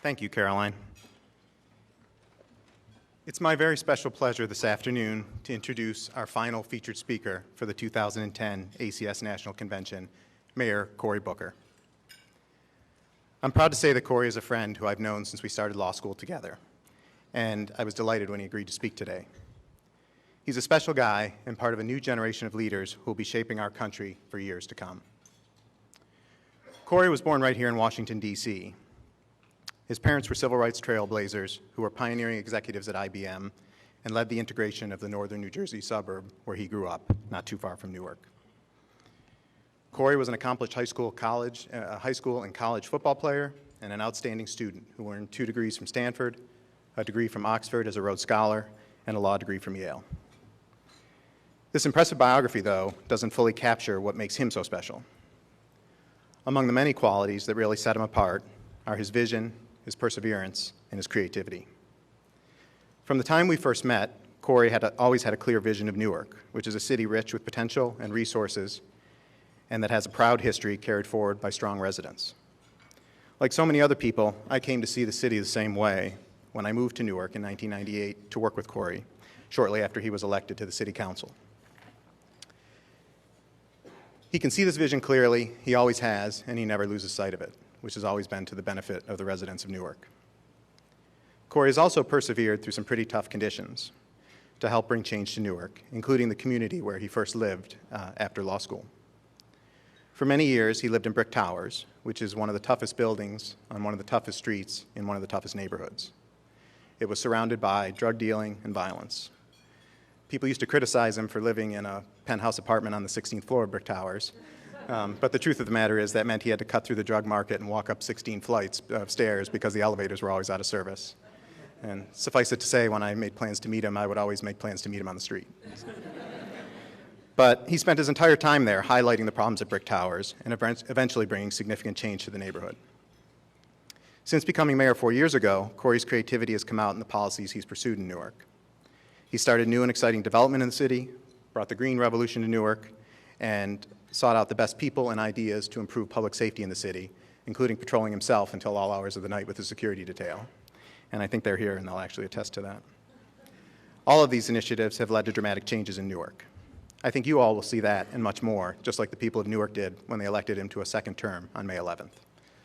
Thank you, Caroline. It's my very special pleasure this afternoon to introduce our final featured speaker for the 2010 ACS National Convention, Mayor Cory Booker. I'm proud to say that Cory is a friend who I've known since we started law school together, and I was delighted when he agreed to speak today. He's a special guy and part of a new generation of leaders who will be shaping our country for years to come. Cory was born right here in Washington, D.C. His parents were civil rights trailblazers who were pioneering executives at IBM and led the integration of the northern New Jersey suburb where he grew up, not too far from Newark. Cory was an accomplished high school and college football player and an outstanding student who earned 2 degrees from Stanford, a degree from Oxford as a Rhodes Scholar, and a law degree from Yale. This impressive biography, though, doesn't fully capture what makes him so special. Among the many qualities that really set him apart are his vision, his perseverance, and his creativity. From the time we first met, Cory always had a clear vision of Newark, which is a city rich with potential and resources, and that has a proud history carried forward by strong residents. Like so many other people, I came to see the city the same way when I moved to Newark in 1998 to work with Cory, shortly after he was elected to the City Council. He can see this vision clearly, he always has, and he never loses sight of it, which has always been to the benefit of the residents of Newark. Cory has also persevered through some pretty tough conditions to help bring change to Newark, including the community where he first lived after law school. For many years, he lived in Brick Towers, which is one of the toughest buildings on one of the toughest streets in one of the toughest neighborhoods. It was surrounded by drug dealing and violence. People used to criticize him for living in a penthouse apartment on the 16th floor of Brick Towers. But the truth of the matter is that meant he had to cut through the drug market and walk up 16 flights of stairs because the elevators were always out of service. And suffice it to say, when I made plans to meet him, I would always make plans to meet him on the street. But he spent his entire time there highlighting the problems at Brick Towers and eventually bringing significant change to the neighborhood. Since becoming mayor 4 years ago, Cory's creativity has come out in the policies he's pursued in Newark. He started new and exciting development in the city, brought the green revolution to Newark, and sought out the best people and ideas to improve public safety in the city, including patrolling himself until all hours of the night with his security detail. And I think they're here and they'll actually attest to that. All of these initiatives have led to dramatic changes in Newark. I think you all will see that and much more, just like the people of Newark did when they elected him to a second term on May 11th.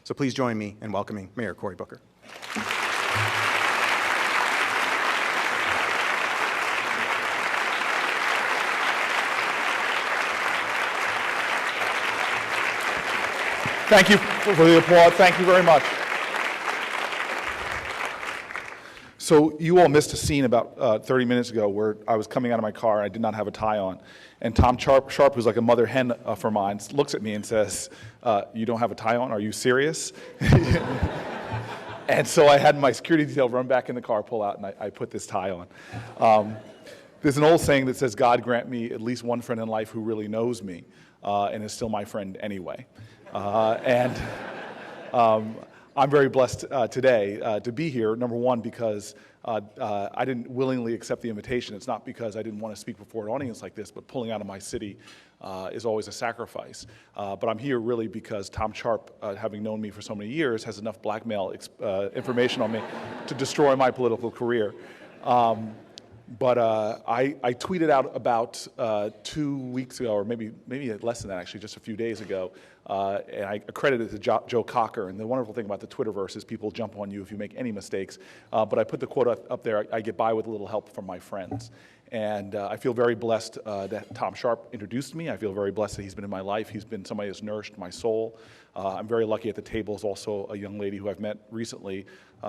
So please join me in welcoming Mayor Cory Booker. Thank you for the applause. Thank you very much. So you all missed a scene about 30 minutes ago where I was coming out of my car and I did not have a tie on. And Tom Sharp, who's like a mother hen for mine, looks at me and says, you don't have a tie on? Are you serious? And so I had my security detail run back in the car, pull out, and I put this tie on. There's an old saying that says, God grant me at least one friend in life who really knows me and is still my friend anyway. I'm very blessed today to be here, number one, because I didn't willingly accept the invitation. It's not because I didn't want to speak before an audience like this, but pulling out of my city is always a sacrifice. But I'm here really because Tom Sharp, having known me for so many years, has enough blackmail information on me to destroy my political career. But I tweeted out about 2 weeks ago, or maybe less than that actually, just a few days ago, and I accredited it to Joe Cocker. And the wonderful thing about the Twitterverse is people jump on you if you make any mistakes. But I put the quote up there, I get by with a little help from my friends. And I feel very blessed that Tom Sharp introduced me. I feel very blessed that he's been in my life. He's been somebody that's nourished my soul. I'm very lucky at the table is also a young lady who I've met recently,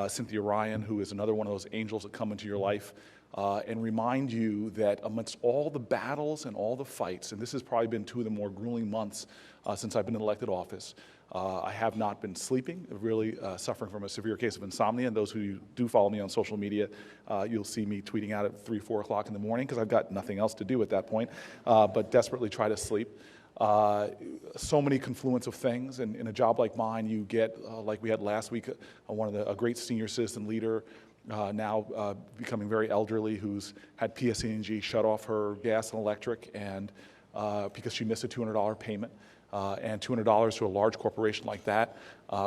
Cynthia Ryan, who is another one of those angels that come into your life and remind you that amidst all the battles and all the fights, and this has probably been 2 of the more grueling months since I've been in elected office, I have not been sleeping, really suffering from a severe case of insomnia. And those who do follow me on social media, you'll see me tweeting out at 3, 4 o'clock in the morning because I've got nothing else to do at that point, but desperately try to sleep. So many confluence of things, and in a job like mine, you get, like we had last week, a great senior citizen leader, now becoming very elderly, who's had PSE&G shut off her gas and electric, and because she missed a $200 payment. And $200 to a large corporation like that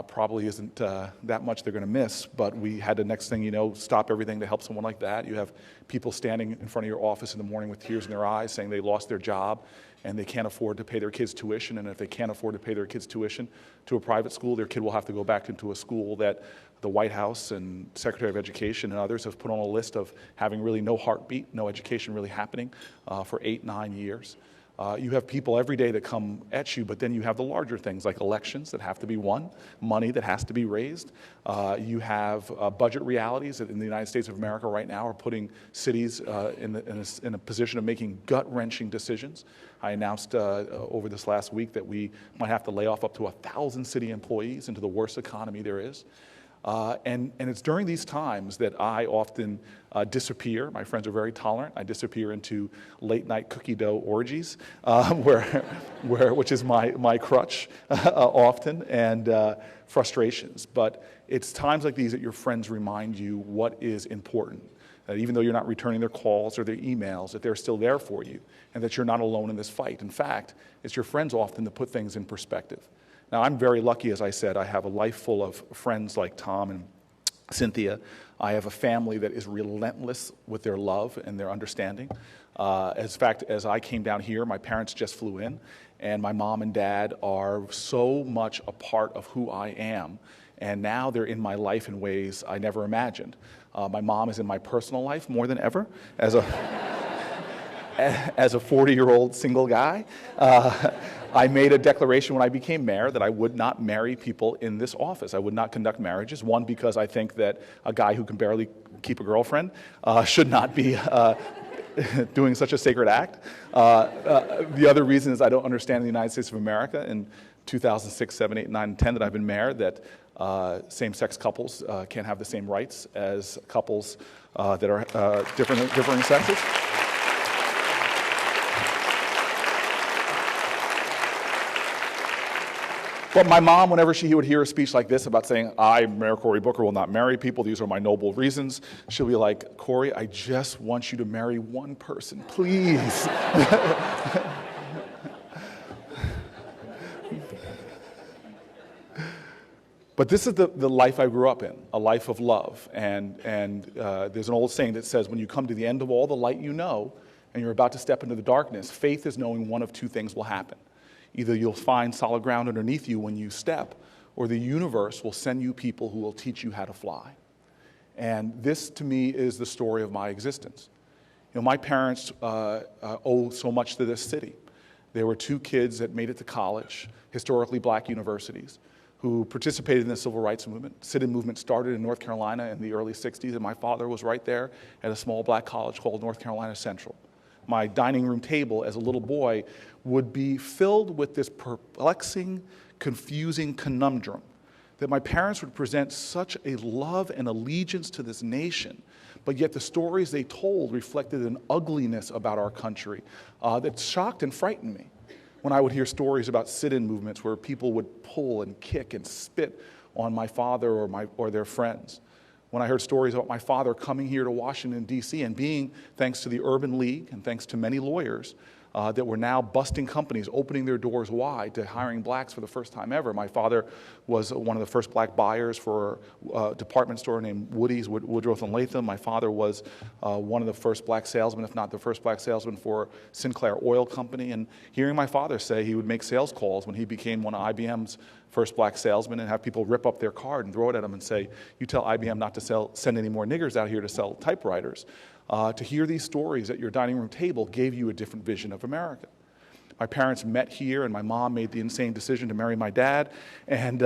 probably isn't that much they're going to miss. But we had to, next thing you know, stop everything to help someone like that. You have people standing in front of your office in the morning with tears in their eyes saying they lost their job and they can't afford to pay their kids' tuition. And if they can't afford to pay their kids' tuition to a private school, their kid will have to go back into a school that the White House and Secretary of Education and others have put on a list of having really no heartbeat, no education really happening for 8-9 years. You have people every day that come at you, but then you have the larger things like elections that have to be won, money that has to be raised. You have budget realities that in the United States of America right now are putting cities in a position of making gut-wrenching decisions. I announced over this last week that we might have to lay off up to 1,000 city employees into the worst economy there is. And it's during these times that I often disappear. My friends are very tolerant. I disappear into late-night cookie dough orgies, which is my crutch often, and frustrations. But it's times like these that your friends remind you what is important. That even though you're not returning their calls or their emails, that they're still there for you, and that you're not alone in this fight. In fact, it's your friends often that put things in perspective. Now, I'm very lucky, as I said. I have a life full of friends like Tom and Cynthia. I have a family that is relentless with their love and their understanding. As fact, as I came down here, my parents just flew in, and my mom and dad are so much a part of who I am. And now they're in my life in ways I never imagined. My mom is in my personal life more than ever as a 40-year-old single guy. I made a declaration when I became mayor that I would not marry people in this office. I would not conduct marriages. One, because I think that a guy who can barely keep a girlfriend should not be doing such a sacred act. The other reason is I don't understand in the United States of America in 2006, 7, 8, 9, and 10 that I've been mayor that same-sex couples can't have the same rights as couples that are differing sexes. But my mom, whenever she would hear a speech like this about saying, I, Mayor Cory Booker, will not marry people, these are my noble reasons, she'll be like, Cory, I just want you to marry one person, please. But this is the life I grew up in, a life of love. And there's an old saying that says, when you come to the end of all the light you know, and you're about to step into the darkness, faith is knowing one of two things will happen. Either you'll find solid ground underneath you when you step, or the universe will send you people who will teach you how to fly. And this, to me, is the story of my existence. You know, my parents owe so much to this city. There were two kids that made it to college, historically black universities, who participated in the civil rights movement. Sit-in movement started in North Carolina in the early 60s, and my father was right there at a small black college called North Carolina Central. My dining room table as a little boy would be filled with this perplexing, confusing conundrum that my parents would present such a love and allegiance to this nation, but yet the stories they told reflected an ugliness about our country that shocked and frightened me. When I would hear stories about sit-in movements where people would pull and kick and spit on my father or their friends. When I heard stories about my father coming here to Washington, D.C. and being, thanks to the Urban League and thanks to many lawyers, that were now busting companies, opening their doors wide to hiring blacks for the first time ever. My father was one of the first black buyers for a department store named Woody's, Woodruff and Latham. My father was one of the first black salesmen, if not the first black salesman for Sinclair Oil Company. And hearing my father say he would make sales calls when he became one of IBM's first black salesmen and have people rip up their card and throw it at him and say, you tell IBM not to send any more niggers out here to sell typewriters. To hear these stories at your dining room table gave you a different vision of America. My parents met here, and my mom made the insane decision to marry my dad. And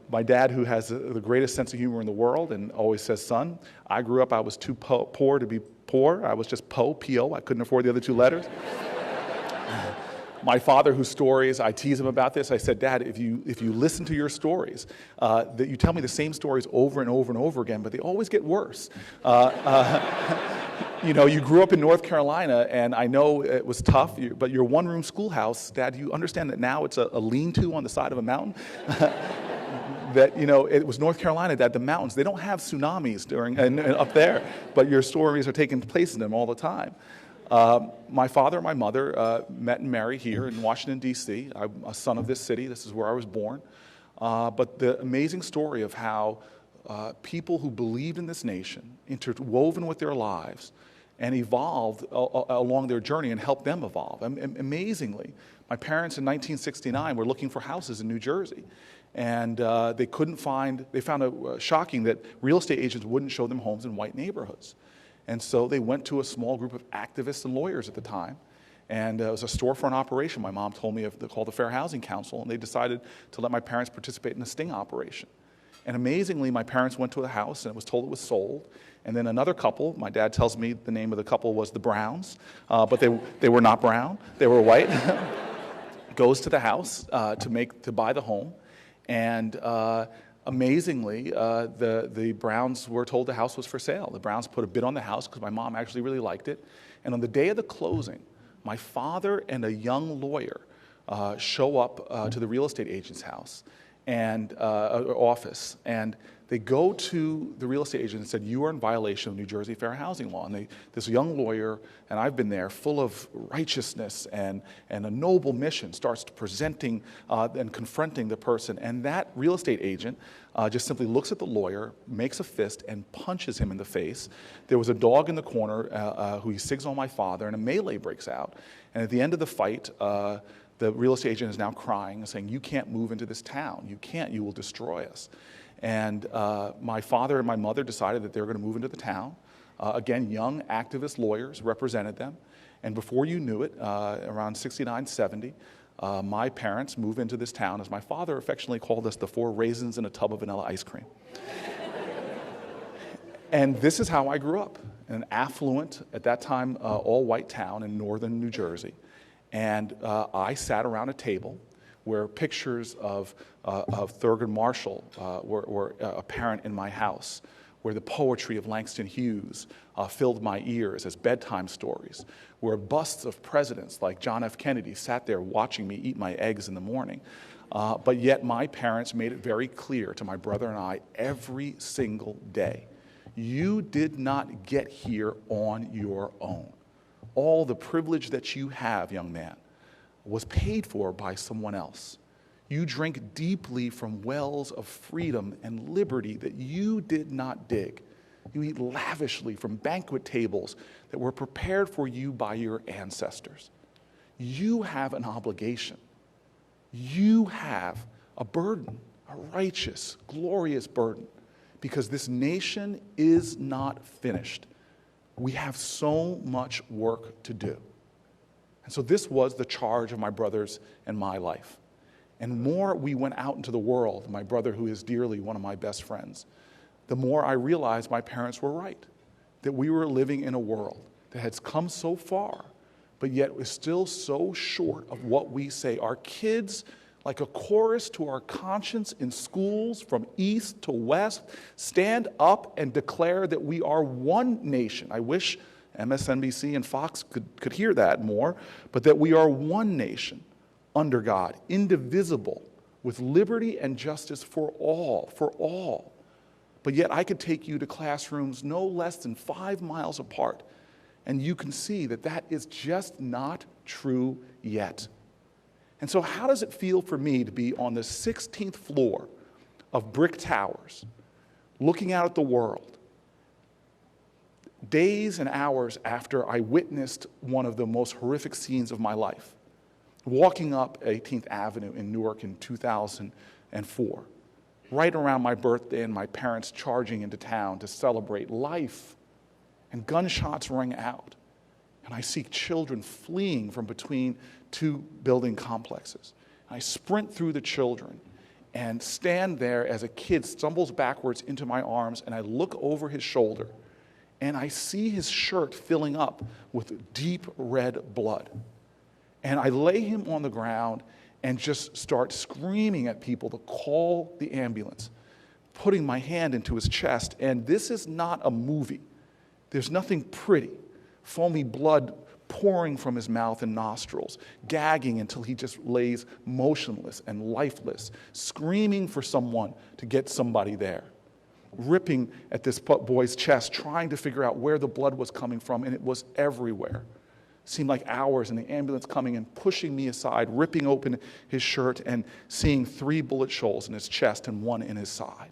my dad, who has the greatest sense of humor in the world and always says, son, I grew up, I was too poor to be poor. I was just P-O. I couldn't afford the other two letters. My father, whose stories, I tease him about this, I said, Dad, if you listen to your stories, that you tell me the same stories over and over and over again, but they always get worse. You know, you grew up in North Carolina, and I know it was tough, but your one-room schoolhouse, Dad, you understand that now it's a lean-to on the side of a mountain? That, you know, it was North Carolina, that the mountains, they don't have tsunamis up there, but your stories are taking place in them all the time. My father and my mother met and married here in Washington, D.C. I'm a son of this city. This is where I was born. But the amazing story of how people who believed in this nation, interwoven with their lives, and evolved along their journey and helped them evolve. Amazingly, my parents in 1969 were looking for houses in New Jersey. And they found it shocking that real estate agents wouldn't show them homes in white neighborhoods. And so they went to a small group of activists and lawyers at the time. And it was a storefront operation. My mom told me called the Fair Housing Council, and they decided to let my parents participate in a sting operation. And amazingly, my parents went to a house, and it was told it was sold. And then another couple, my dad tells me the name of the couple was the Browns, but they were not brown, they were white, goes to the house to buy the home. And amazingly, the Browns were told the house was for sale. The Browns put a bid on the house because my mom actually really liked it. And on the day of the closing, my father and a young lawyer show up to the real estate agent's house and office, and they go to the real estate agent and said, "You are in violation of New Jersey fair housing law." And this young lawyer, and I've been there, full of righteousness and a noble mission, starts presenting and confronting the person. And that real estate agent just simply looks at the lawyer, makes a fist, and punches him in the face. There was a dog in the corner who he sigs on my father, and a melee breaks out. And at the end of the fight, the real estate agent is now crying and saying, "You can't move into this town. You can't. You will destroy us." And my father and my mother decided that they were going to move into the town. Again, young activist lawyers represented them. And before you knew it, around 69, 70, my parents moved into this town, as my father affectionately called us, the 4 raisins in a tub of vanilla ice cream. And this is how I grew up, in an affluent, at that time, all-white town in northern New Jersey. And I sat around a table where pictures of Thurgood Marshall were apparent in my house, where the poetry of Langston Hughes filled my ears as bedtime stories, where busts of presidents like John F. Kennedy sat there watching me eat my eggs in the morning. But yet my parents made it very clear to my brother and I every single day, you did not get here on your own. All the privilege that you have, young man, was paid for by someone else. You drink deeply from wells of freedom and liberty that you did not dig. You eat lavishly from banquet tables that were prepared for you by your ancestors. You have an obligation. You have a burden, a righteous, glorious burden, because this nation is not finished. We have so much work to do. And so this was the charge of my brothers and my life. And the more we went out into the world, my brother, who is dearly one of my best friends, the more I realized my parents were right, that we were living in a world that has come so far, but yet is still so short of what we say. Our kids, like a chorus to our conscience in schools from east to west, stand up and declare that we are one nation. I wish MSNBC and Fox could hear that more, but that we are one nation under God, indivisible, with liberty and justice for all. But yet I could take you to classrooms no less than 5 miles apart, and you can see that that is just not true yet. And so how does it feel for me to be on the 16th floor of brick towers, looking out at the world, days and hours after I witnessed one of the most horrific scenes of my life, walking up 18th Avenue in Newark in 2004, right around my birthday, and my parents charging into town to celebrate life, and gunshots ring out, and I see children fleeing from between 2 building complexes. I sprint through the children and stand there as a kid stumbles backwards into my arms, and I look over his shoulder, and I see his shirt filling up with deep red blood. And I lay him on the ground and just start screaming at people to call the ambulance, putting my hand into his chest. And this is not a movie. There's nothing pretty. Foamy blood pouring from his mouth and nostrils, gagging until he just lays motionless and lifeless, screaming for someone to get somebody there, ripping at this boy's chest, trying to figure out where the blood was coming from, and it was everywhere. Seemed like hours, and the ambulance coming and pushing me aside, ripping open his shirt and seeing 3 bullet holes in his chest and 1 in his side.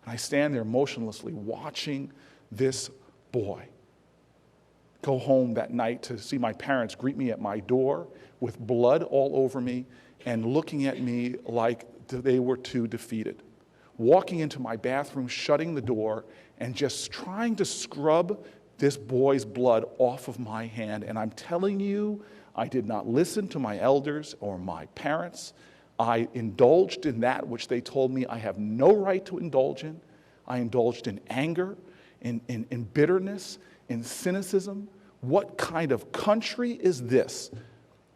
And I stand there motionlessly watching this boy go home that night to see my parents greet me at my door with blood all over me and looking at me like they were too defeated. Walking into my bathroom, shutting the door, and just trying to scrub this boy's blood off of my hand. And I'm telling you, I did not listen to my elders or my parents. I indulged in that which they told me I have no right to indulge in. I indulged in anger, in bitterness, in cynicism. What kind of country is this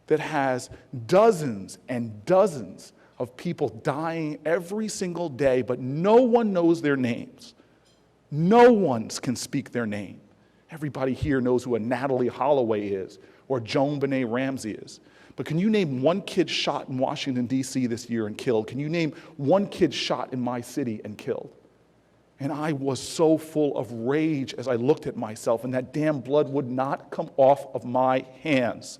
that has dozens and dozens of people dying every single day, but no one knows their names? No one can speak their name. Everybody here knows who a Natalie Holloway is or Joan Benet Ramsey is. But can you name one kid shot in Washington, D.C. this year and killed? Can you name one kid shot in my city and killed? And I was so full of rage as I looked at myself, and that damn blood would not come off of my hands.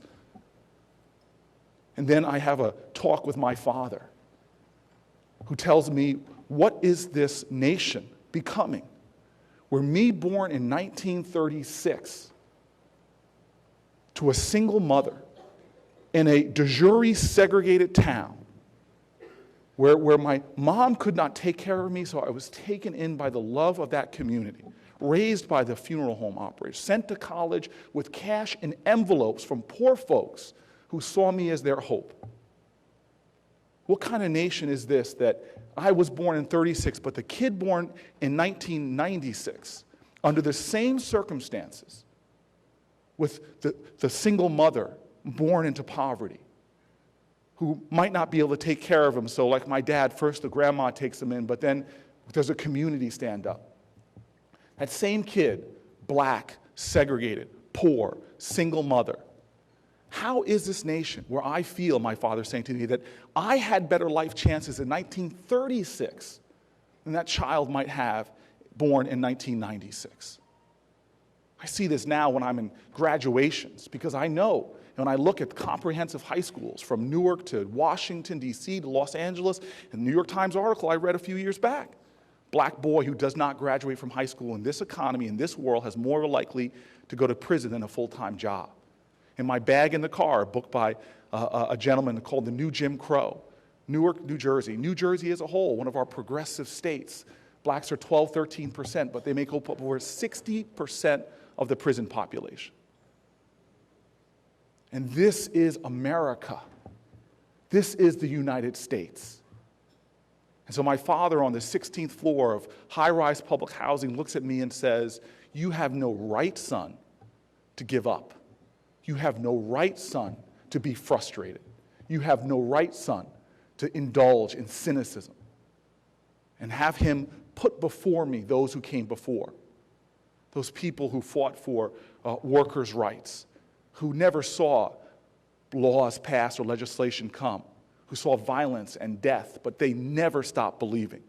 And then I have a talk with my father, who tells me, what is this nation becoming? Where me, born in 1936 to a single mother in a de jure segregated town, where my mom could not take care of me, so I was taken in by the love of that community, raised by the funeral home operators, sent to college with cash in envelopes from poor folks who saw me as their hope. What kind of nation is this that I was born in 36, but the kid born in 1996, under the same circumstances, with the single mother born into poverty, who might not be able to take care of him, so like my dad, first the grandma takes him in, but then does a community stand up? That same kid, black, segregated, poor, single mother. How is this nation where I feel, my father saying to me, that I had better life chances in 1936 than that child might have born in 1996? I see this now when I'm in graduations, because I know when I look at comprehensive high schools from Newark to Washington, D.C. to Los Angeles, in the New York Times article I read a few years back, black boy who does not graduate from high school in this economy, in this world, has more likely to go to prison than a full-time job. In my bag in the car, a book by a gentleman called The New Jim Crow, Newark, New Jersey. New Jersey as a whole, one of our progressive states. Blacks are 12, 13%, but they make up over 60% of the prison population. And this is America. This is the United States. And so my father on the 16th floor of high-rise public housing looks at me and says, "You have no right, son, to give up. You have no right, son, to be frustrated. You have no right, son, to indulge in cynicism." And have him put before me those who came before, those people who fought for workers' rights, who never saw laws passed or legislation come, who saw violence and death, but they never stopped believing.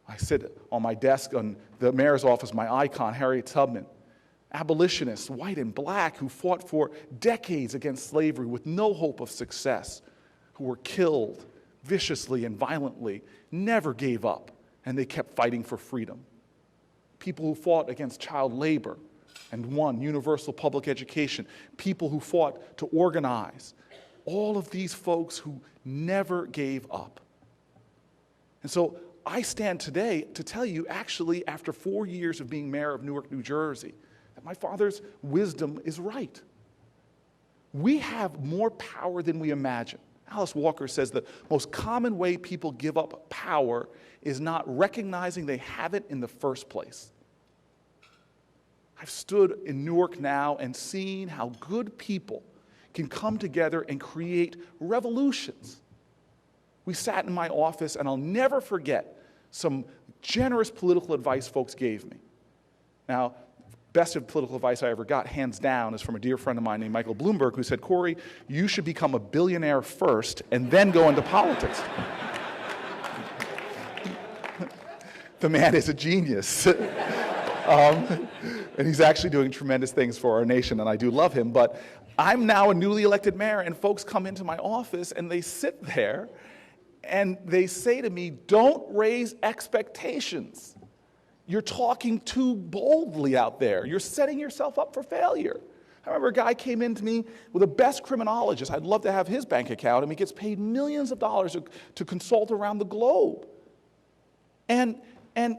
I sit on my desk in the mayor's office, my icon, Harriet Tubman, abolitionists, white and black, who fought for decades against slavery with no hope of success, who were killed viciously and violently, never gave up, and they kept fighting for freedom. People who fought against child labor and won universal public education, people who fought to organize, all of these folks who never gave up. And so I stand today to tell you, actually, after 4 years of being mayor of Newark, New Jersey, that my father's wisdom is right. We have more power than we imagine. Alice Walker says the most common way people give up power is not recognizing they have it in the first place. I've stood in Newark now and seen how good people can come together and create revolutions. We sat in my office, and I'll never forget some generous political advice folks gave me. Now, best of political advice I ever got, hands down, is from a dear friend of mine named Michael Bloomberg, who said, "Cory, you should become a billionaire first and then go into politics." The man is a genius. And he's actually doing tremendous things for our nation, and I do love him. But I'm now a newly elected mayor, and folks come into my office, and they sit there, and they say to me, don't raise expectations. You're talking too boldly out there. You're setting yourself up for failure. I remember a guy came in to me with the best criminologist. I'd love to have his bank account, and he gets paid millions of dollars to consult around the globe. And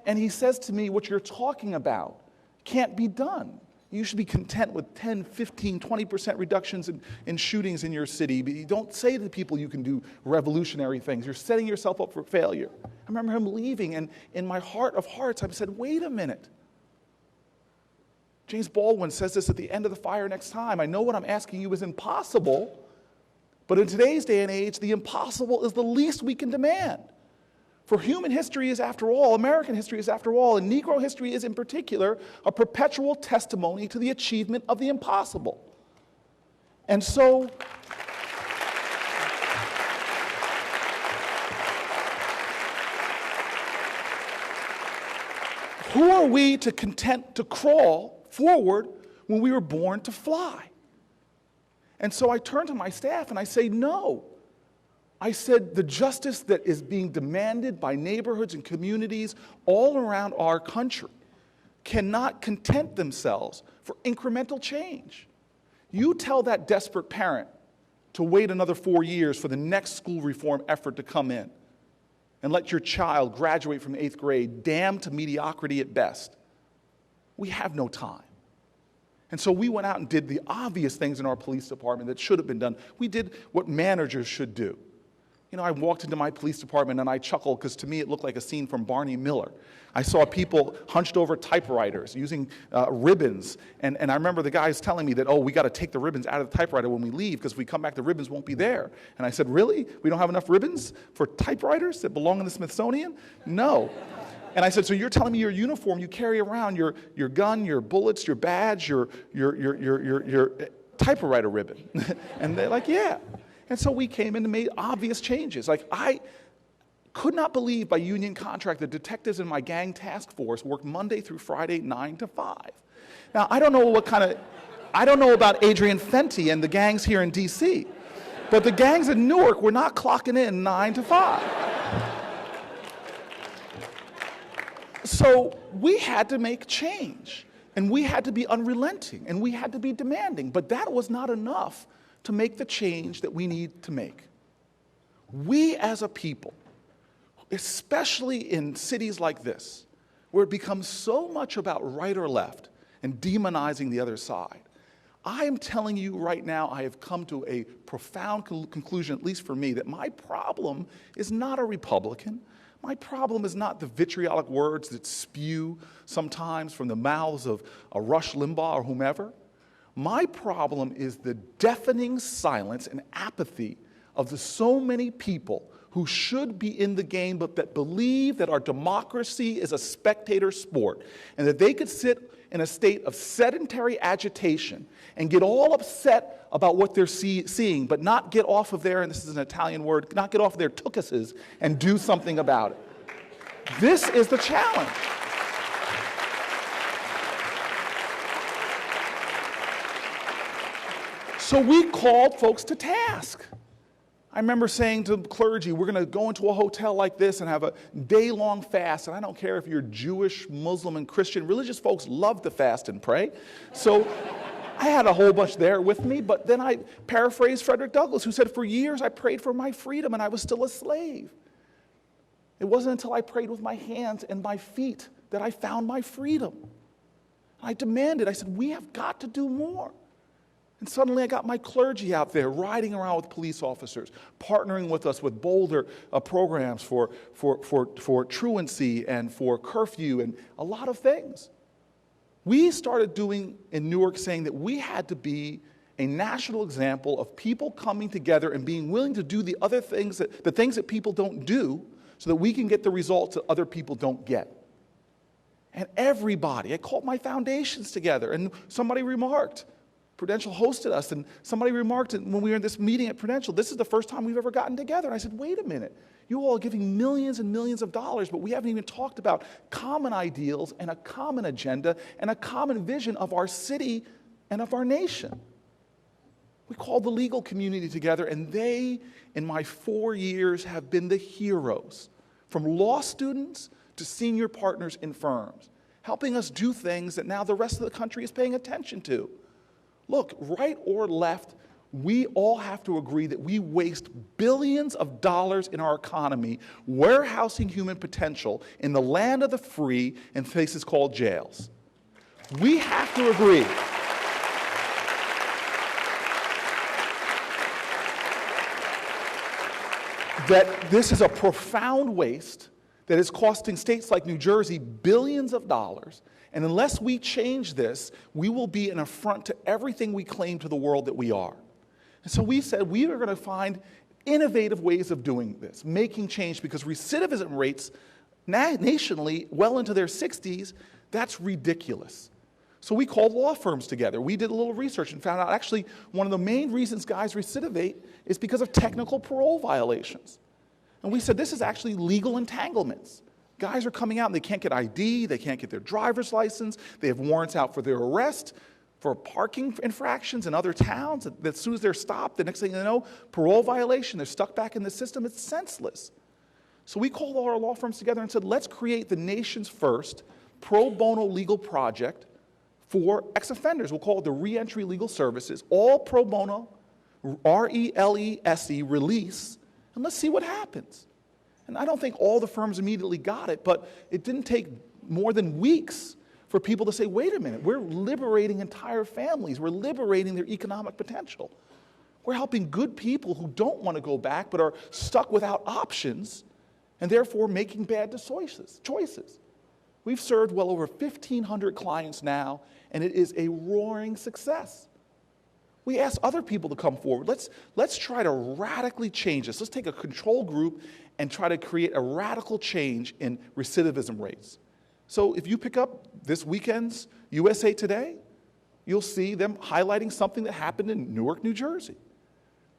he says to me, what you're talking about can't be done. You should be content with 10, 15, 20% reductions in shootings in your city. But you don't say to people you can do revolutionary things. You're setting yourself up for failure. I remember him leaving, and in my heart of hearts, I said, wait a minute. James Baldwin says this at the end of The Fire Next Time. I know what I'm asking you is impossible, but in today's day and age, the impossible is the least we can demand. For human history is, after all, American history is, after all, and Negro history is, in particular, a perpetual testimony to the achievement of the impossible. And so, who are we to content to crawl forward when we were born to fly? And so I turn to my staff and I say, no. I said, the justice that is being demanded by neighborhoods and communities all around our country cannot content themselves for incremental change. You tell that desperate parent to wait another 4 years for the next school reform effort to come in and let your child graduate from 8th grade, damned to mediocrity at best. We have no time. And so we went out and did the obvious things in our police department that should have been done. We did what managers should do. You know, I walked into my police department and I chuckled because to me it looked like a scene from Barney Miller. I saw people hunched over typewriters using ribbons. And I remember the guys telling me that, oh, we got to take the ribbons out of the typewriter when we leave because if we come back, the ribbons won't be there. And I said, really? We don't have enough ribbons for typewriters that belong in the Smithsonian? No. And I said, so you're telling me your uniform, you carry around your gun, your bullets, your badge, your typewriter ribbon? And they're like, yeah. And so we came in and made obvious changes. Like, I could not believe by union contract the detectives in my gang task force worked Monday through Friday, 9 to 5. Now, I don't know about Adrian Fenty and the gangs here in D.C., but the gangs in Newark were not clocking in 9 to 5. So we had to make change, and we had to be unrelenting, and we had to be demanding, but that was not enough to make the change that we need to make. We as a people, especially in cities like this, where it becomes so much about right or left and demonizing the other side, I am telling you right now, I have come to a profound conclusion, at least for me, that my problem is not a Republican. My problem is not the vitriolic words that spew sometimes from the mouths of a Rush Limbaugh or whomever. My problem is the deafening silence and apathy of the so many people who should be in the game but that believe that our democracy is a spectator sport and that they could sit in a state of sedentary agitation and get all upset about what they're seeing, but not get off of their, and this is an Italian word, not get off of their tuchuses and do something about it. This is the challenge. So we called folks to task. I remember saying to clergy, we're going to go into a hotel like this and have a day-long fast. And I don't care if you're Jewish, Muslim, and Christian. Religious folks love to fast and pray. So I had a whole bunch there with me. But then I paraphrased Frederick Douglass, who said, for years I prayed for my freedom and I was still a slave. It wasn't until I prayed with my hands and my feet that I found my freedom. I demanded, I said, we have got to do more. And suddenly I got my clergy out there riding around with police officers, partnering with us with bolder programs for truancy and for curfew and a lot of things. We started doing in Newark saying that we had to be a national example of people coming together and being willing to do the other things, the things that people don't do, so that we can get the results that other people don't get. And everybody, I called my foundations together, and somebody remarked, Prudential hosted us, and somebody remarked when we were in this meeting at Prudential, this is the first time we've ever gotten together. And I said, wait a minute, You all are giving millions and millions of dollars, but we haven't even talked about common ideals and a common agenda and a common vision of our city and of our nation. We called the legal community together, and they, in my 4 years, have been the heroes, from law students to senior partners in firms, helping us do things that now the rest of the country is paying attention to. Look, right or left, we all have to agree that we waste billions of dollars in our economy warehousing human potential in the land of the free in places called jails. We have to agree. That this is a profound waste that is costing states like New Jersey billions of dollars, and unless we change this, we will be an affront to everything we claim to the world that we are. And so we said we are going to find innovative ways of doing this, making change, because recidivism rates nationally well into their 60s, that's ridiculous. So we called law firms together. We did a little research and found out actually one of the main reasons guys recidivate is because of technical parole violations. And we said this is actually legal entanglements. Guys are coming out and they can't get ID, they can't get their driver's license, they have warrants out for their arrest, for parking infractions in other towns. That as soon as they're stopped, the next thing they know, parole violation, they're stuck back in the system, it's senseless. So we called all our law firms together and said, let's create the nation's first pro bono legal project for ex-offenders. We'll call it the Reentry Legal Services, all pro bono, R-E-L-E-S-E, release, and let's see what happens. And I don't think all the firms immediately got it, but it didn't take more than weeks for people to say, wait a minute, we're liberating entire families, we're liberating their economic potential. We're helping good people who don't want to go back but are stuck without options and therefore making bad choices. We've served well over 1,500 clients now, and it is a roaring success. We asked other people to come forward. Let's try to radically change this. Let's take a control group and try to create a radical change in recidivism rates. So if you pick up this weekend's USA Today, you'll see them highlighting something that happened in Newark, New Jersey.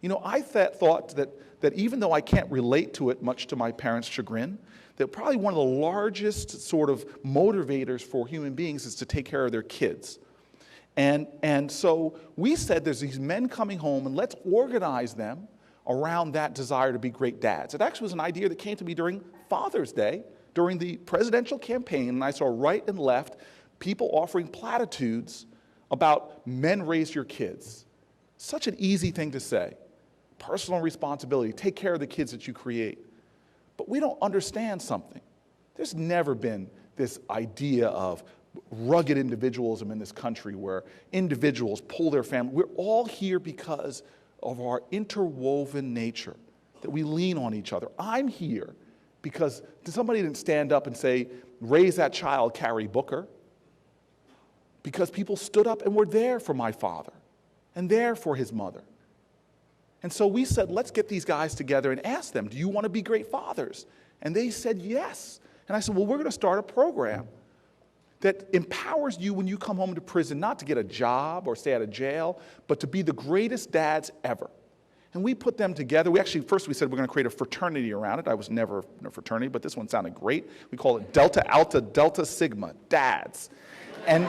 You know, I thought that even though I can't relate to it much to my parents' chagrin, that probably one of the largest sort of motivators for human beings is to take care of their kids. And so we said there's these men coming home, and let's organize them around that desire to be great dads. It actually was an idea that came to me during Father's Day, during the presidential campaign, and I saw right and left people offering platitudes about men raise your kids. Such an easy thing to say. Personal responsibility, take care of the kids that you create. But we don't understand something. There's never been this idea of rugged individualism in this country where individuals pull their family. We're all here because of our interwoven nature, that we lean on each other. I'm here because somebody didn't stand up and say, raise that child, Cory Booker, because people stood up and were there for my father and there for his mother. And so we said, let's get these guys together and ask them, do you want to be great fathers? And they said yes. And I said, well, we're going to start a program that empowers you when you come home to prison, not to get a job or stay out of jail, but to be the greatest dads ever. And we put them together. First we said we're going to create a fraternity around it. I was never in a fraternity, but this one sounded great. We call it Delta Alpha Delta Sigma, dads. And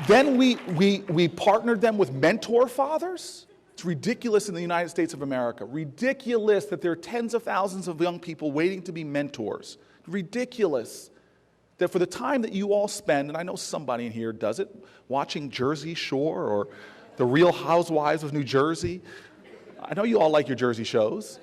then we partnered them with mentor fathers. It's ridiculous in the United States of America. Ridiculous that there are tens of thousands of young people waiting to be mentors. Ridiculous that for the time that you all spend, and I know somebody in here does it, watching Jersey Shore or The Real Housewives of New Jersey. I know you all like your Jersey shows.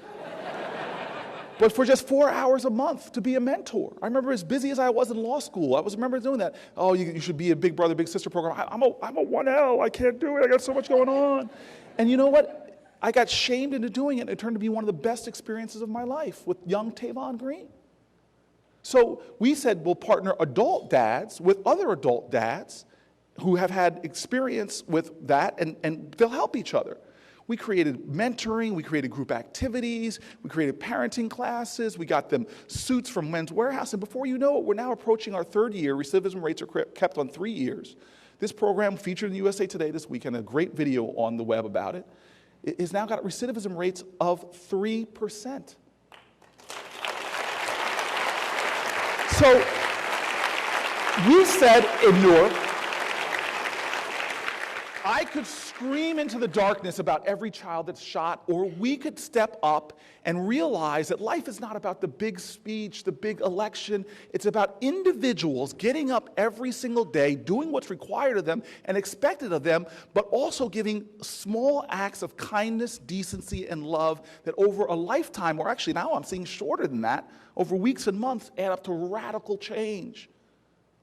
But for just 4 hours a month to be a mentor. I remember as busy as I was in law school, I remember doing that. Oh, you should be a big brother, big sister program. I'm a 1L, I can't do it, I got so much going on. And you know what? I got shamed into doing it, and it turned to be one of the best experiences of my life with young Tavon Green. So we said we'll partner adult dads with other adult dads who have had experience with that, and they'll help each other. We created mentoring, we created group activities, we created parenting classes, we got them suits from Men's Warehouse, and before you know it, we're now approaching our third year. Recidivism rates are kept on 3 years. This program featured in USA Today this weekend, a great video on the web about it. is now got recidivism rates of 3%. So we said in Newark, I could scream into the darkness about every child that's shot, or we could step up and realize that life is not about the big speech, the big election. It's about individuals getting up every single day, doing what's required of them and expected of them, but also giving small acts of kindness, decency, and love that over a lifetime, or actually now I'm seeing shorter than that, over weeks and months, add up to radical change.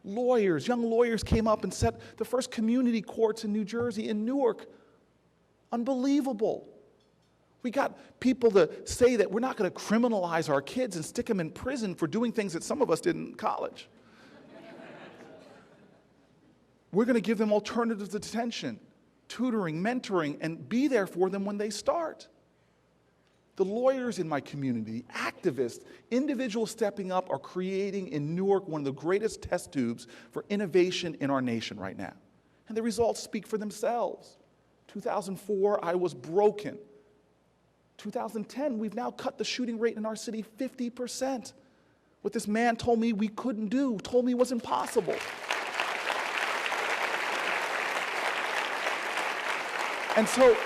Lawyers, young lawyers came up and set the first community courts in New Jersey, in Newark. Unbelievable. We got people to say that we're not going to criminalize our kids and stick them in prison for doing things that some of us did in college. We're going to give them alternatives to detention, tutoring, mentoring, and be there for them when they start. The lawyers in my community, activists, individuals stepping up are creating in Newark one of the greatest test tubes for innovation in our nation right now. And the results speak for themselves. 2004, I was broken. 2010, we've now cut the shooting rate in our city 50%. What this man told me we couldn't do, told me was impossible. And so,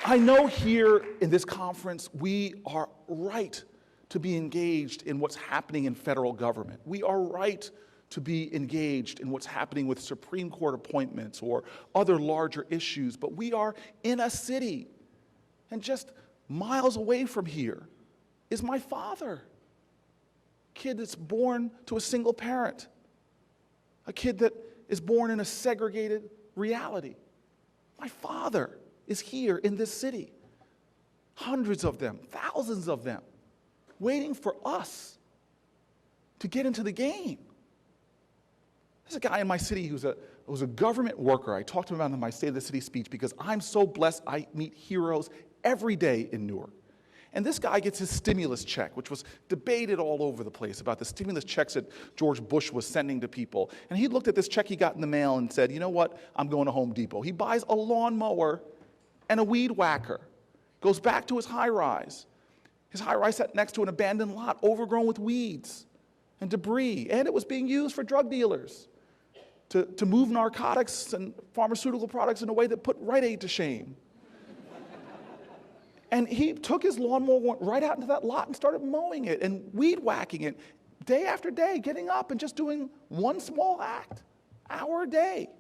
I know here in this conference, we are right to be engaged in what's happening in federal government. We are right to be engaged in what's happening with Supreme Court appointments or other larger issues, but we are in a city, and just miles away from here is my father. A kid that's born to a single parent, a kid that is born in a segregated reality. My father is here in this city. Hundreds of them, thousands of them, waiting for us to get into the game. There's a guy in my city who was a government worker. I talked to him about it in my State of the City speech because I'm so blessed I meet heroes every day in Newark. And this guy gets his stimulus check, which was debated all over the place about the stimulus checks that George Bush was sending to people. And he looked at this check he got in the mail and said, you know what, I'm going to Home Depot. He buys a lawnmower and a weed whacker, goes back to his high-rise. His high-rise sat next to an abandoned lot overgrown with weeds and debris, and it was being used for drug dealers to move narcotics and pharmaceutical products in a way that put Rite Aid to shame. And he took his lawnmower, went right out into that lot and started mowing it and weed whacking it day after day, getting up and just doing one small act, hour a day.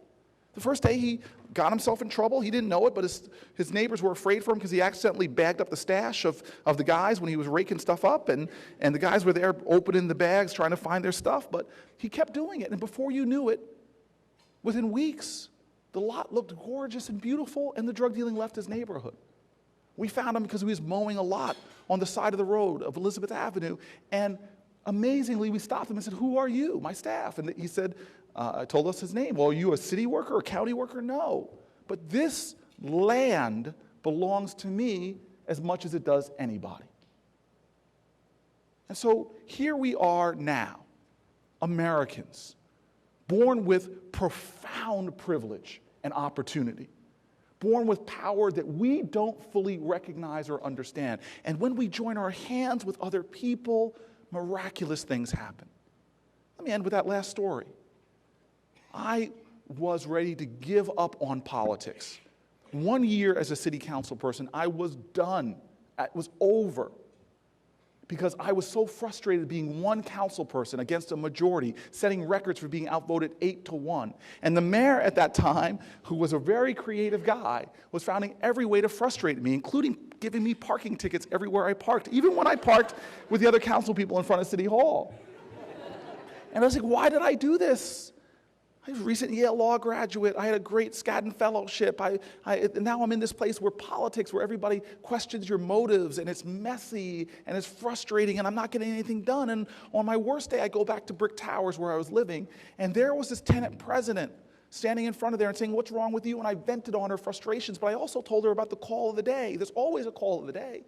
The first day he got himself in trouble. He didn't know it, but his neighbors were afraid for him because he accidentally bagged up the stash of the guys when he was raking stuff up, and the guys were there opening the bags, trying to find their stuff, but he kept doing it, and before you knew it, within weeks, the lot looked gorgeous and beautiful, and the drug dealing left his neighborhood. We found him because he was mowing a lot on the side of the road of Elizabeth Avenue, and amazingly, we stopped him and said, "Who are you?" My staff. And he said, told us his name. Well, are you a city worker or a county worker? No. But this land belongs to me as much as it does anybody. And so here we are now, Americans, born with profound privilege and opportunity, born with power that we don't fully recognize or understand. And when we join our hands with other people, miraculous things happen. Let me end with that last story. I was ready to give up on politics. 1 year as a city council person, I was done. It was over. Because I was so frustrated being one council person against a majority, setting records for being outvoted 8-1. And the mayor at that time, who was a very creative guy, was finding every way to frustrate me, including giving me parking tickets everywhere I parked, even when I parked with the other council people in front of City Hall. And I was like, why did I do this? I was a recent Yale Law graduate. I had a great Skadden Fellowship. Now I'm in this place where politics, where everybody questions your motives, and it's messy, and it's frustrating, and I'm not getting anything done. And on my worst day, I go back to Brick Towers where I was living, and there was this tenant president standing in front of there and saying, "What's wrong with you?" And I vented on her frustrations, but I also told her about the call of the day. There's always a call of the day.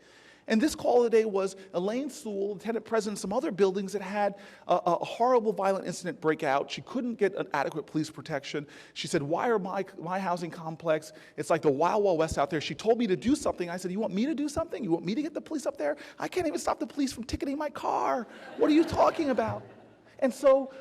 And this call of the day was Elaine Sewell, lieutenant president of some other buildings that had a horrible violent incident break out. She couldn't get an adequate police protection. She said, why are my housing complex, it's like the Wild Wild West out there. She told me to do something. I said, you want me to do something? You want me to get the police up there? I can't even stop the police from ticketing my car. What are you talking about? And so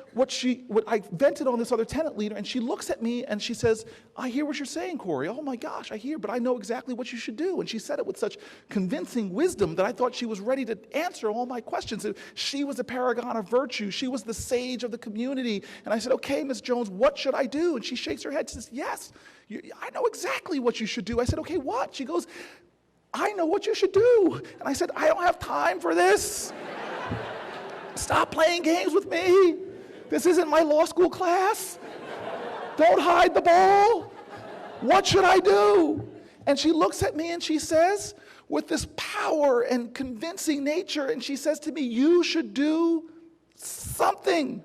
I vented on this other tenant leader, and she looks at me and she says, I hear what you're saying, Cory. Oh my gosh, I hear, but I know exactly what you should do. And she said it with such convincing wisdom that I thought she was ready to answer all my questions. She was a paragon of virtue. She was the sage of the community. And I said, okay, Ms. Jones, what should I do? And she shakes her head. She says, yes, I know exactly what you should do. I said, okay, what? She goes, I know what you should do. And I said, I don't have time for this. Stop playing games with me. This isn't my law school class. Don't hide the ball. What should I do? And she looks at me and she says, with this power and convincing nature, and she says to me, you should do something.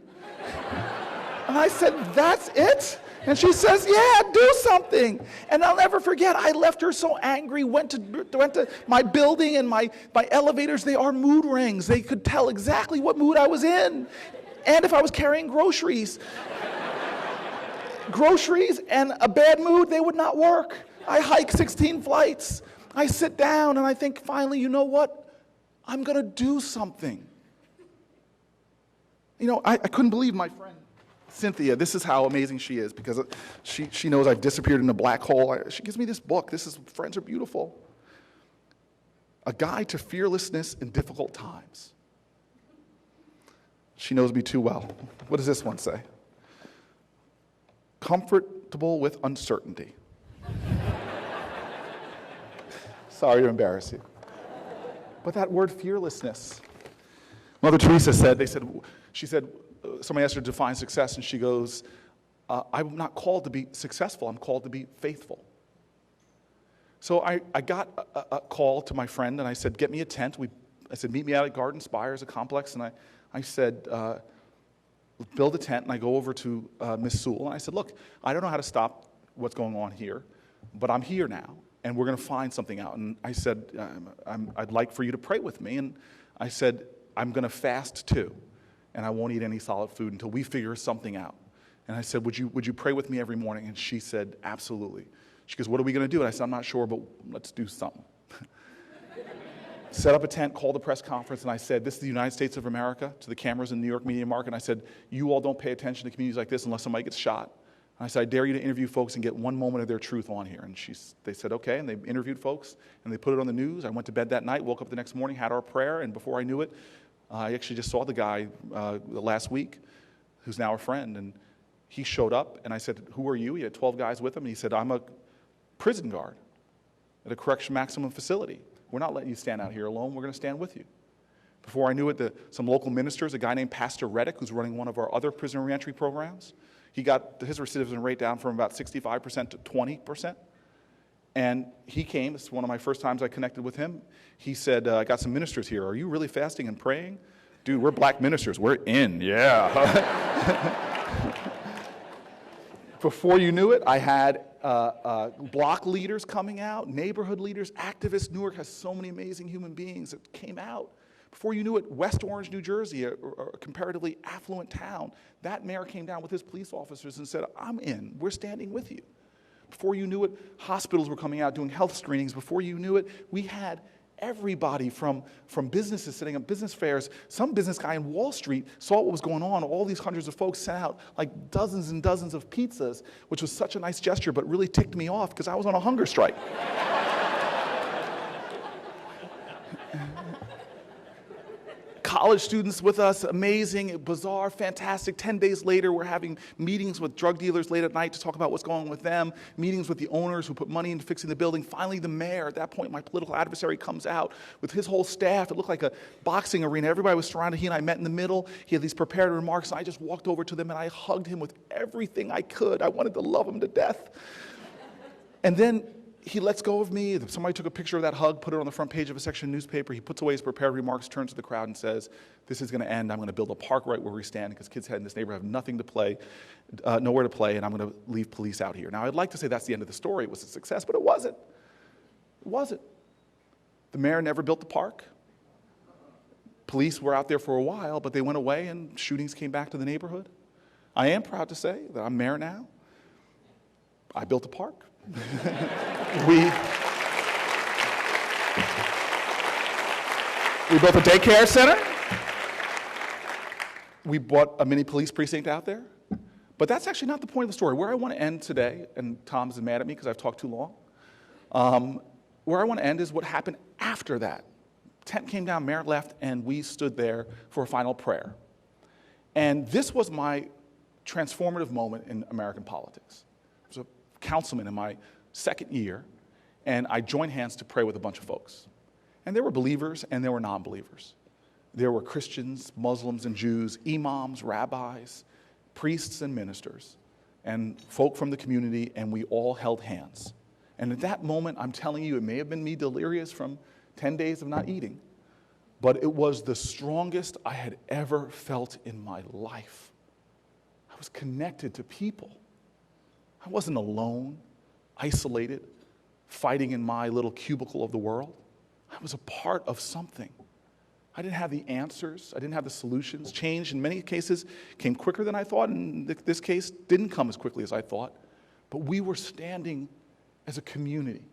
And I said, that's it? And she says, yeah, do something. And I'll never forget, I left her so angry, went to my building and my elevators, they are mood rings. They could tell exactly what mood I was in. And if I was carrying groceries. Groceries and a bad mood, they would not work. I hike 16 flights. I sit down and I think, finally, you know what? I'm going to do something. You know, I couldn't believe my friend Cynthia, this is how amazing she is, because she knows I've disappeared in a black hole. She gives me this book. This is Friends Are Beautiful. A Guide to Fearlessness in Difficult Times. She knows me too well. What does this one say? Comfortable with uncertainty. Sorry to embarrass you. But that word fearlessness. Mother Teresa said, she said, somebody asked her to define success, and she goes, I'm not called to be successful, I'm called to be faithful. So I got a call to my friend, and I said, get me a tent. I said, meet me out at Garden Spires, a complex, and I said, build a tent, and I go over to Miss Sewell, and I said, look, I don't know how to stop what's going on here, but I'm here now, and we're going to find something out. And I said, I'd like for you to pray with me, and I said, I'm going to fast too. And I won't eat any solid food until we figure something out. And I said, would you pray with me every morning? And she said, absolutely. She goes, what are we going to do? And I said, I'm not sure, but let's do something. Set up a tent, called a press conference, and I said, this is the United States of America, to the cameras in the New York media market. And I said, you all don't pay attention to communities like this unless somebody gets shot. And I said, I dare you to interview folks and get one moment of their truth on here. And they said, okay, and they interviewed folks, and they put it on the news. I went to bed that night, woke up the next morning, had our prayer, and before I knew it, I actually just saw the guy last week, who's now a friend, and he showed up, and I said, who are you? He had 12 guys with him, and he said, I'm a prison guard at a correction maximum facility. We're not letting you stand out here alone. We're going to stand with you. Before I knew it, some local ministers, a guy named Pastor Reddick, who's running one of our other prisoner reentry programs, he got his recidivism rate down from about 65% to 20%. And he came, it's one of my first times I connected with him. He said, I got some ministers here. Are you really fasting and praying? Dude, we're black ministers. We're in, yeah. Before you knew it, I had block leaders coming out, neighborhood leaders, activists. Newark has so many amazing human beings that came out. Before you knew it, West Orange, New Jersey, a comparatively affluent town, that mayor came down with his police officers and said, I'm in. We're standing with you. Before you knew it, hospitals were coming out doing health screenings. Before you knew it, we had everybody from businesses setting up business fairs. Some business guy in Wall Street saw what was going on. All these hundreds of folks sent out like dozens and dozens of pizzas, which was such a nice gesture, but really ticked me off because I was on a hunger strike. College students with us, amazing, bizarre, fantastic. 10 days later, we're having meetings with drug dealers late at night to talk about what's going on with them, meetings with the owners who put money into fixing the building. Finally, the mayor, at that point, my political adversary, comes out with his whole staff. It looked like a boxing arena. Everybody was surrounded. He and I met in the middle. He had these prepared remarks, and I just walked over to them, and I hugged him with everything I could. I wanted to love him to death. And then he lets go of me. Somebody took a picture of that hug, put it on the front page of a section newspaper. He puts away his prepared remarks, turns to the crowd and says, this is going to end. I'm going to build a park right where we stand because kids in this neighborhood have nothing to play, nowhere to play, and I'm going to leave police out here. Now, I'd like to say that's the end of the story. It was a success, but it wasn't. It wasn't. The mayor never built the park. Police were out there for a while, but they went away and shootings came back to the neighborhood. I am proud to say that I'm mayor now. I built a park. We built a daycare center. We bought a mini police precinct out there. But that's actually not the point of the story. Where I want to end today, and Tom's mad at me because I've talked too long, where I want to end is what happened after that. Tent came down, mayor left, and we stood there for a final prayer. And this was my transformative moment in American politics. I was a councilman in my second year, and I joined hands to pray with a bunch of folks. And there were believers and there were non-believers. There were Christians, Muslims, and Jews, imams, rabbis, priests, and ministers, and folk from the community, and we all held hands. And at that moment, I'm telling you, it may have been me delirious from 10 days of not eating, but it was the strongest I had ever felt in my life. I was connected to people. I wasn't alone, isolated, fighting in my little cubicle of the world. I was a part of something. I didn't have the answers. I didn't have the solutions. Change, in many cases, came quicker than I thought, and in this case, didn't come as quickly as I thought. But we were standing as a community.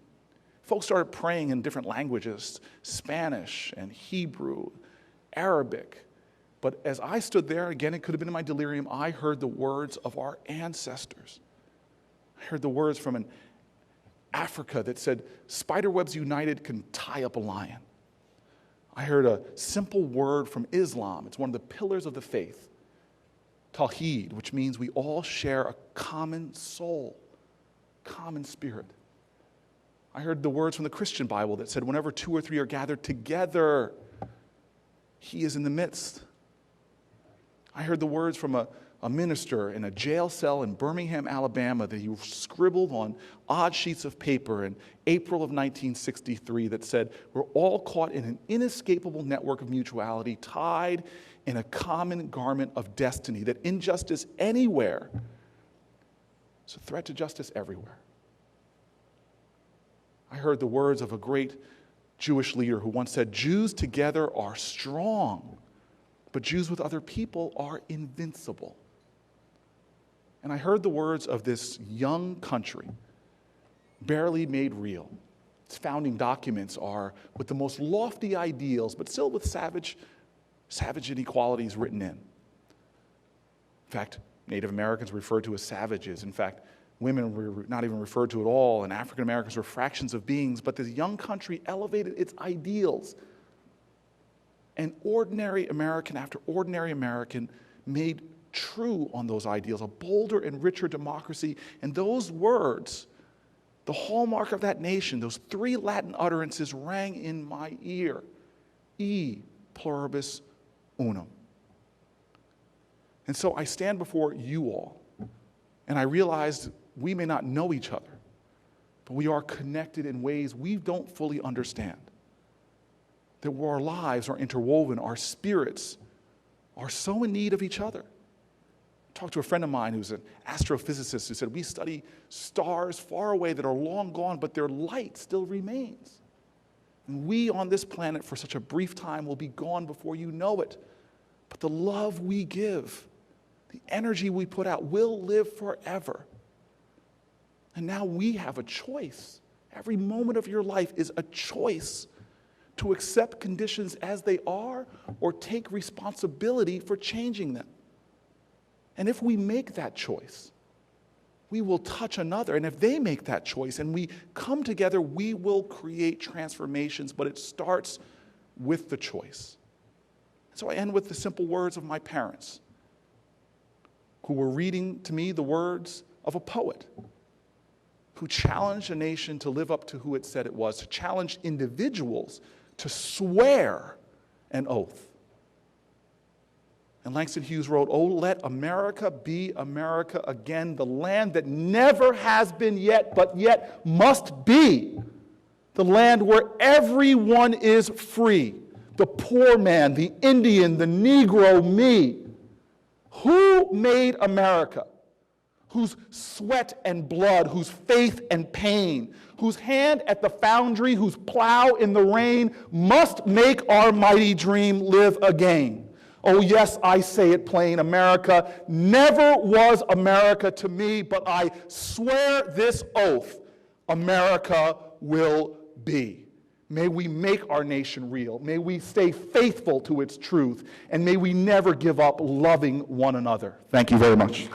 Folks started praying in different languages, Spanish and Hebrew, Arabic. But as I stood there, again, it could have been in my delirium, I heard the words of our ancestors. I heard the words from an Africa that said, spiderwebs united can tie up a lion. I heard a simple word from Islam. It's one of the pillars of the faith, Tawheed, which means we all share a common soul, common spirit. I heard the words from the Christian Bible that said, whenever 2 or 3 are gathered together, he is in the midst. I heard the words from a minister in a jail cell in Birmingham, Alabama, that he scribbled on odd sheets of paper in April of 1963 that said, we're all caught in an inescapable network of mutuality, tied in a common garment of destiny, that injustice anywhere is a threat to justice everywhere. I heard the words of a great Jewish leader who once said, Jews together are strong, but Jews with other people are invincible. And I heard the words of this young country, barely made real. Its founding documents are with the most lofty ideals, but still with savage inequalities written in. In fact, Native Americans were referred to as savages. In fact, women were not even referred to at all, and African Americans were fractions of beings. But this young country elevated its ideals. And ordinary American after ordinary American made true on those ideals, a bolder and richer democracy. And those words, the hallmark of that nation, those 3 Latin utterances rang in my ear. E pluribus unum. And so I stand before you all, and I realized we may not know each other, but we are connected in ways we don't fully understand. That where our lives are interwoven, our spirits are so in need of each other. I talked to a friend of mine who's an astrophysicist who said, we study stars far away that are long gone, but their light still remains. And we on this planet for such a brief time will be gone before you know it. But the love we give, the energy we put out will live forever. And now we have a choice. Every moment of your life is a choice to accept conditions as they are or take responsibility for changing them. And if we make that choice, we will touch another. And if they make that choice and we come together, we will create transformations, but it starts with the choice. So I end with the simple words of my parents, who were reading to me the words of a poet who challenged a nation to live up to who it said it was, to challenge individuals to swear an oath. And Langston Hughes wrote, "Oh, let America be America again, the land that never has been yet, but yet must be, the land where everyone is free, the poor man, the Indian, the Negro, me. Who made America? whose sweat and blood, whose faith and pain, whose hand at the foundry, whose plow in the rain, must make our mighty dream live again. Oh yes, I say it plain, America never was America to me, but I swear this oath, America will be. May we make our nation real. May we stay faithful to its truth. And may we never give up loving one another. Thank you very much.